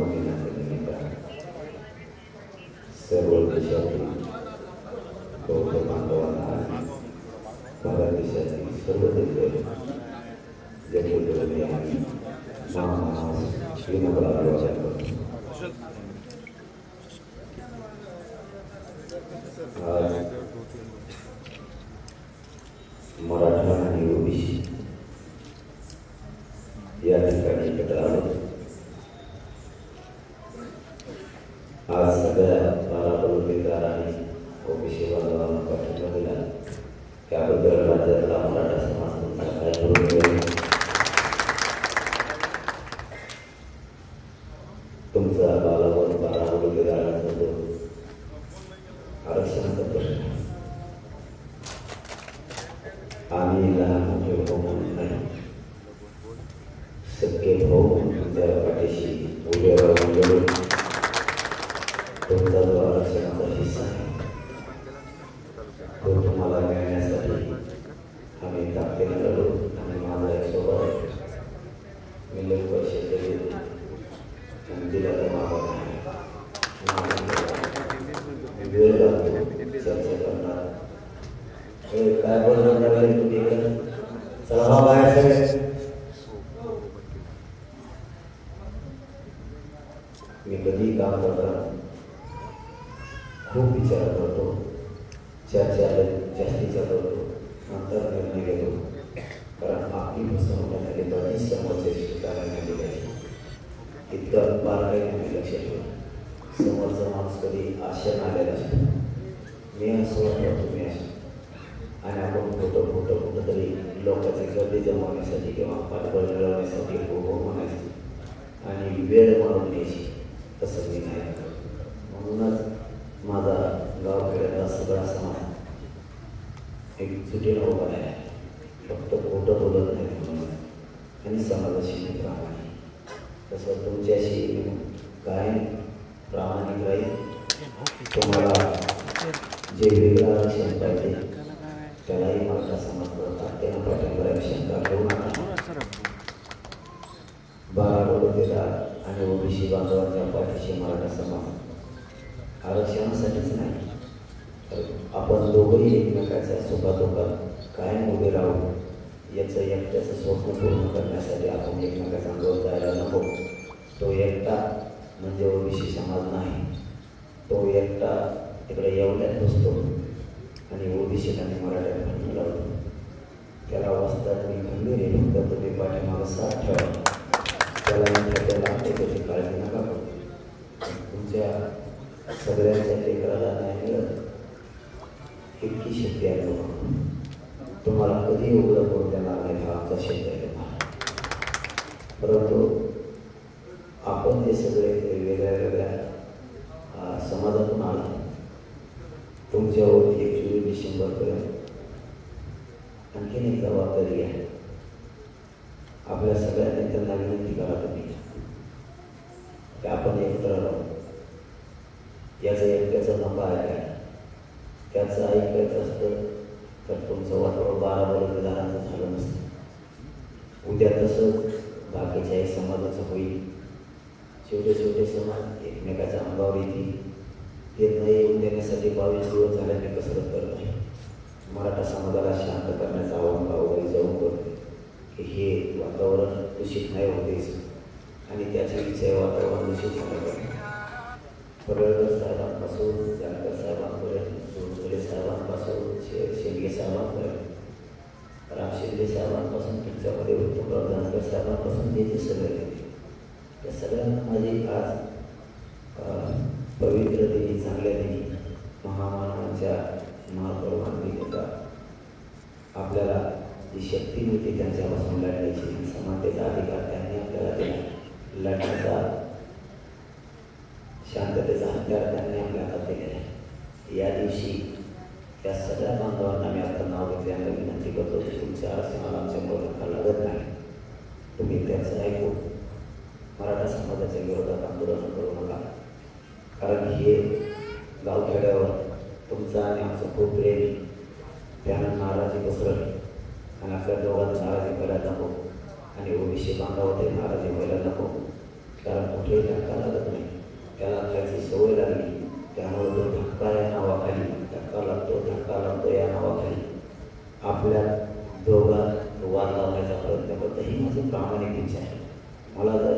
दिनाच्या निमित्ताने सर्व देशातील बौद्ध बांधवांना भारत देशातील सर्व देश जगद्गुरूंनी आम्ही विनम्र अभिवादन करतो। आज मराठा आणि ओबीसी या ठिकाणी एकत्र आलो। आज सगळ्या बाराबरोबरदार आणि ओबीसी बांधवांना पाठिंबा दिला त्याबद्दल राज्यातला मराठा समाज तुमचा काय बरोबर तुमचा बालावर बाराबरोबरदारांचा जो आरक्षणाचा प्रश्न आम्ही लहान मोठे भाऊ म्हणून नाही सगळे भाऊ तुमच्या पाठीशी उभे राहून तुमचा जो आरक्षणाचा हिस्सा आहे तो तुम्हाला मिळण्यासाठी आम्ही ताकदीने लढू। आणि माझा एक स्वभाव आहे मी लोक पैसे दिला तर मागत नाही वेळ लागतो चर्चा करणार काय बोलणार तुम्ही चला बाहेर मी कधी काम करताना खूप विचार करतो चर्चा जास्तीचा करतो नंतर निर्णय घेतो कारण आपली फसवणूक झाली तर समोरच्या स्वीकारायला गेले इतकं बारकाईने आम्ही लक्ष ठेवतो। समोरचा माणूस कधी आशेने आलेला असतो मी असं वाटतं तुम्ही असं आणि आपण कुठं तरी लोकांचे गर्दी जमवण्यासाठी किंवा पाठबळ मिळवण्यासाठी हो म्हणायची आणि वेळ मारून द्यायची तसं मी नाही करत। म्हणूनच माझा गावखेड्यातला सगळा समाज एक सुटीला उभा आहे फक्त खोटं बोलत नाही म्हणून आणि समाजाशी मित्र आहे तसं तुमच्याशी काय प्रामाणिक राहील। तुम्हाला जे वेगळं आरक्षण पाहिजे त्यालाही मराठा समाज ताकदीने पाठिंबा शंका करू नका। बाराबरोबरदार आणि ओबीसी बांधवांच्या पाठीशी मराठा समाज आरक्षणासाठीच नाही तर आपण दोघंही एकमेकाच्या सुखादुःखात कायम उभे राहू याचं एकट्याचं स्वप्न पूर्ण करण्यासाठी आपण एकमेकाचा अंगावर जायला नको। तो एकटा म्हणजे ओबीसी समाज नाही तो एकटा तिकडे एवढ्यात बसतो आणि ओबीसी आणि मराठ्यात भांडण लावतो त्याला वाचतात मी गंभीर आहे फक्त तुम्ही पाठीमागं साथ ठेवा त्याला लागते त्याची काळजी नका करू। तुमच्या सगळ्यांच्या लेकराला नाही मिळत इतकी शक्ती आहे तुम्हाला कधी उघडं करून देणार नाही हा आमचा शब्द आहे परंतु आपण ते सगळे वेगळ्या समाजातून आला तुमच्यावर 21 डिसेंबरपर्यंत आणखीन एक जबाबदारी आहे। आपल्या सगळ्या नेत्यांना विनंती करा तुम्ही की आपण एकत्र राहू याचा एकट्याचा नफा आहे काय त्याचं ऐकायचं असतं तर तुमचं वातावरण बाराबरोबरदारांचं झालं नसतं। उद्या तसंच बाकीच्याही समाजाचं होईल छोटे समाज एकमेकाच्या अंगावर येतील ते न येऊन देण्यासाठी 22 दिवस झाल्याने कसरत करत आहे। मराठा समाजाला शांत करण्याचं आव्हान गावोगावी जाऊन करते की हे वातावरण दूषित नाही होऊ द्यायचं आणि त्याच्या इच्छा वातावरण दूषित होणार पडळकर साहेबांपासून जानकर साहेबांपर्यंत जोडले साहेबांपासून शेंडगे साहेबांपर्यंत राम शिंदे साहेबांपासून तुमच्यामध्ये उत्तमराव जानकर साहेबांपासून जे सगळे त्या सगळ्यांना माझी आज पवित्र दिनी चांगल्या दिनी महामानवांच्या महाप्रमाणिकता आपल्याला जी शक्ती मिळते त्यांच्यापासून लढण्याची समानतेचा अधिकार त्यांनी आपल्याला दिला लढण्याचा शांततेचा हत्यार त्यांनी आपल्या हातात दिलेला आहे। या दिवशी त्या सगळ्या बांधवांना मी आता नाव घेतल्यानं विनंती करतो की तुमच्या आरक्षणाला आमच्या बोलण्याला लागत नाही तुम्ही त्याचं ऐकू मराठा समाजाच्या विरोधात आंदोलन करू नका कारण हे गावखेड्यावर तुमचं आणि आमचं खूप प्रेम त्यानं नाराजी पसरली आणि आपल्या दोघांना नाराजी करायला नको आणि ओबीसी बांधवात नाराजी व्हायला नको कारण कुठेही धक्का लागत नाही, त्याला त्याची सवय लागली, त्यामुळे तो धक्का या नावाखाली धक्का लागतो या नावाखाली आपल्या दोघात वाद लावण्याचा प्रयत्न करतो. ही माझी प्रामाणिक इच्छा आहे. मला जर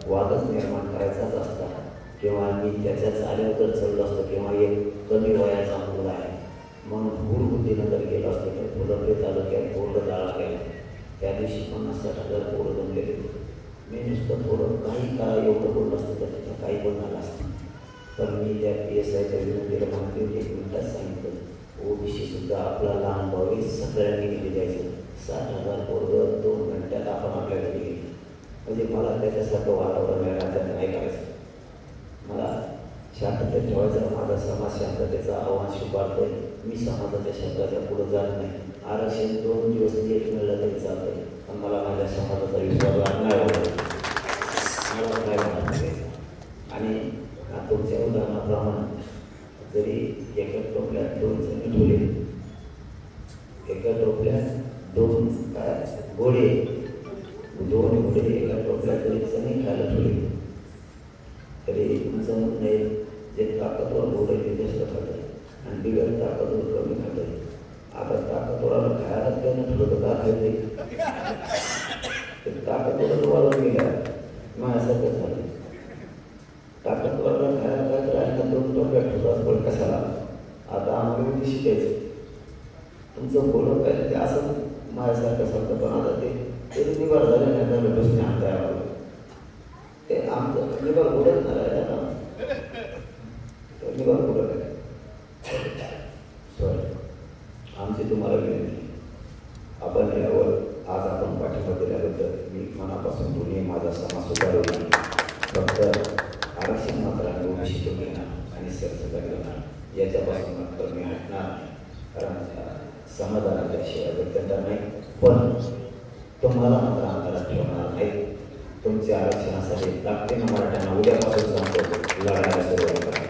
वादच निर्माण करायचाच असता किंवा मी त्याच्या चालेवर जर चढलो असतो किंवा एक कमी वयाचा मुलगा आहे म्हणून हुरबुद्धीनं जर गेलो असतो तर फुलंब्री तालुक्यात बोर्ड जाळा गेला. त्या दिवशी 50,000-60,000 पोरं जमलेले. मी नुसतं थोडं काही काळ एवढं बोललं असतं तर तिथं काही पण झालं असतं. पण मी त्या PSIच्या विनंतीला म्हणते 1 मिनिटात सांगितलं OBC सुद्धा आपला लहान भाऊ सगळ्यांनी गेले जायचं. 60,000 पोरं 2 घंट्यात आपण आपल्या घरी गेले. म्हणजे मला त्याच्यासारखं वातावरण मिळालं नाही करायचं. मला शांततेत ठेवायचं. माझा समाज शांततेचा आव्हान स्वीकारतोय. मी समाजाच्या शब्दाच्या पुढे जात नाही. आरक्षण 2 दिवस एक मिळलं तरी चालतंय, पण मला माझ्या समाजाचा विश्वास नाही वाटत. आणि तुमच्या उदाहरणाप्रमाणे जरी एका टोपल्यात 2 जणी ठेवले, एका टोपल्यात 2 घोडे, 2 घोडे एका टोपल्यात जरी जणी खायला ठेवले तरी तुमचं म्हणणं आहे जे ताकदवर घोडे ते जास्त खातं आणि बिगर ताकदवर कमी खातं. आता ताकदवराला खायलाच काही न ठेवलं तर का खायचे? ताकदवर वाढून गेल्या माझ्यासारखं झालं. ताकदवराला खायला काय तर आणि 2 टोप्या ठेवतात पण कशाला? आता आम्हाला शिकायचं. तुमचं बोलणं काय ते असं माझ्यासारखं पण आता ते निवार झाले नाही तर प्रश्न आणता आम्हाला ते आमचं निवार उडत नाही ना, निवार उडत आहे. सॉरी, आमची तुम्हाला विनंती, आपण यावर आज आपण पाठिंबा दिल्याबद्दल मी मनापासून तुम्ही माझा समाज सुधारवला. फक्त आरक्षण मात्र आम्ही OBC तो घेणार आणि सरसकट घेणार, याच्यापासून मात्र मी हटणार नाही. कारण समाधानाच्या शिवाय व्यक्तता नाही. पण तुम्हाला मात्र अंतरात ठेवणार नाही. तुमच्या आरक्षणासाठी ताकदीनं मराठ्यांना उद्यापासून सांगतो लढायला सुरुवात करा.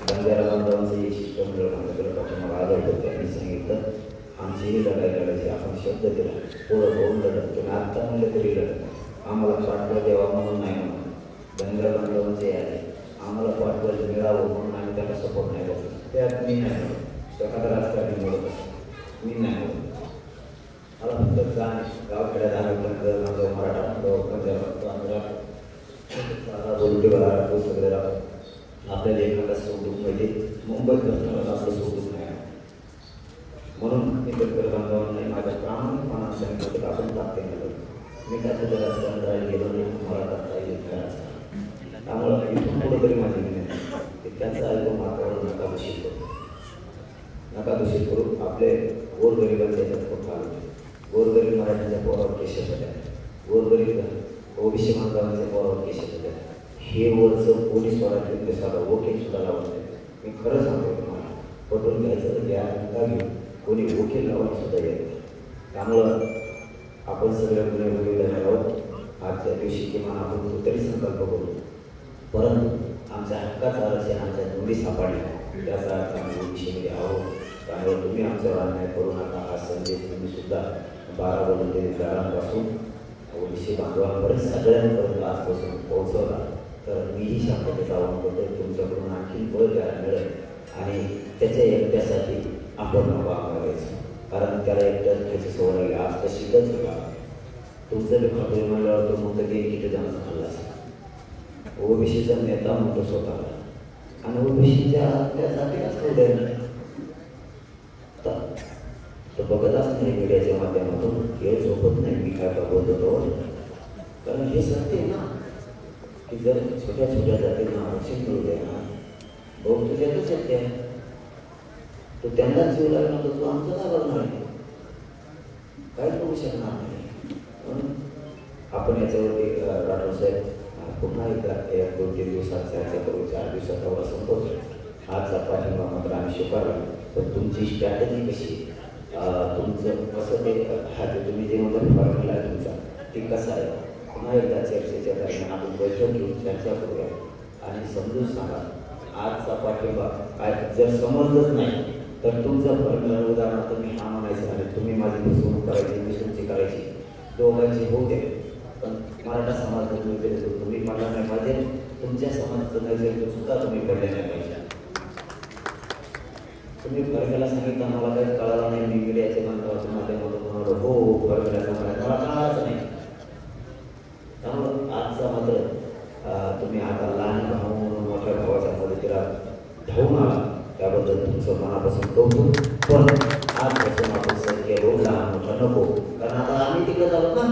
बंजारा बांधवांचं एक शिष्टमंडळ माझ्याकडे पाठीमागं आलं होतं. त्यांनी सांगितलं आमची ही लढाई लढायची. आपण शब्द दिला पुढं होऊन लढत, तुम्ही आत्ता म्हणलं तरी लढत. आम्हाला पाठबळ द्यावा म्हणून नाही म्हणून बंजारा बांधवांचे आहे, आम्हाला पाठबळ मिळावं म्हणून आम्ही त्याला सपोर्ट नाही करतो. त्यात मी नाही म्हणत, एखादा राजकारणी बोलत असतो, मी नाही म्हणत. मला फक्त गावखेड्यात आम्ही मराठा सगळे राहतो. आपल्याला एखादा सोडून म्हणजे मुंबईत असताना आपलं सोडून नाही. म्हणून मी तर बांधवांना माझ्या प्रामाणिकपणाने सांगितलं आपण ताकद केलं. मी त्याचं राजकारण राहिलं गेलो नाही, मला करता येईल खेळायचं. त्यामुळं इथून कुठंतरी माझी विनंती की त्याचं ऐकून वातावरण नका दूषित करू. आपले गोरगरिबांच्या याच्यात खूप हाल होते. गोरगरीब मराठ्यांच्या पोरावर केसेस होत्या, गोरगरीब OBC बांधवांच्या पोरावर केसेस होत्या. हे वरचं पोलीस वाढायचं ते साधं वकील सुद्धा लावत नाही. मी खरं सांगतो तुम्हाला, पटवून घ्यायचं तर घ्या, नका घेऊ. कोणी वकील लावून सुद्धा येत. त्यामुळं आपण सगळे गुन्हे झाले आहोत. आजच्या दिवशी किमान आपण तरी संकल्प करू. परंतु आमच्या हक्काचं आरक्षण आमच्या नोंदी सापडल्या, त्याचा अर्थ आम्ही OBCमध्ये आहोत. त्यामुळे तुम्ही आमच्यावर अन्याय करू नका हा संदेश तुम्ही सुद्धा 12 वडोदरांपासून OBC बांधवांपर्यंत सगळ्यांपर्यंत आजपासून पोहोचवला तर मीही शांततेचा आव्हान करतो. तुमच्याकडून आणखी बळ त्याला मिळेल आणि त्याच्या एकट्यासाठी आपण वागायचं. कारण त्याला एकट्यात घ्यायची सवय लागली. आज तर शिकत होता तुमचं बी खातो म्हणल्यावर तो म्हणतो की किती जणांचा खाल्ला असेल. OBCचा नेता म्हणतो स्वतःला आणि OBCच्या त्यासाठी असतो द्यायला तर बघत असत नाही मीडियाच्या माध्यमातून. हे झोपत नाही मी काय बोलत होतो, कारण हे सत्य आहे ना की जर छोट्या छोट्या जातींना आरक्षण मिळू द्या ना, भाऊ तुझ्यातच सत्य आहे. तो त्यांनाच जीव लागला तर तू आमचं काय करणार आहे? काय करू शकणार नाही. म्हणून आपण याच्यावरती राठोड साहेब पुन्हा एकदा 1-2-3 दिवसात चर्चा करू. 4 दिवसात एवढा संपवतो. आजचा पाठिंबा मात्र आम्ही स्वीकारला. पण तुमची स्ट्रॅटेजी कशी, तुमचं कसं ते तुम्ही जे फॉर्म्युला आहे तुमचा ते कसं आहे, पुन्हा एकदा चर्चेच्या दरम्यान आपण बैठक घेऊन चर्चा करूया आणि समजून सांगा. आजचा पाठिंबा काय जर समजलंच नाही तर तुमचा फॉर्म्युला उदाहरणार्थ मी हा म्हणायचं आणि तुम्ही माझी फसवणूक करायची, मी तुमची करायची, दोघांची होऊ दे. पण मराठा समाजात तुम्ही केले तुम्ही पडला नाही पाहिजे, तुमच्या समाजाचं नैवेद्य सुद्धा तुम्ही पडले नाही पाहिजे. तुम्ही फरमेला सांगितलं मला काही कळालं नाही, मी मीडियाच्या माध्यमातून म्हणालो हो फरमेला सांगायला मला कळालंच नाही. त्यामुळं आजचा मात्र तुम्ही आता लहान भाऊ म्हणून मोठ्या भावाच्या मदतीला धावून आला, त्याबद्दल तुमचं मनापासून कौतुक. पण आजपासून आपण सत्य रोग लहान मोठा नको, कारण आता आम्ही तिकडे जाऊ ना,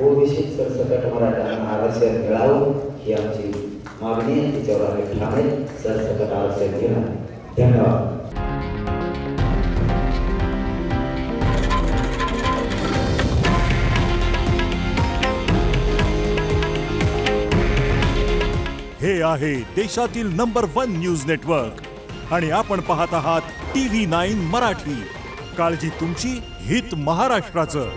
ओबीसी सरसकट मराठ्यांना आरक्षण मिळावं ही आमची मागणी आहे, तिच्यावर आम्ही ठाणे सरसकट आरक्षण घेणार. धन्यवाद. हे आहे देशातील नंबर 1 न्यूज नेटवर्क आणि आपण पाहत आहात TV9 मराठी. काळजी तुमची, हित महाराष्ट्राचं.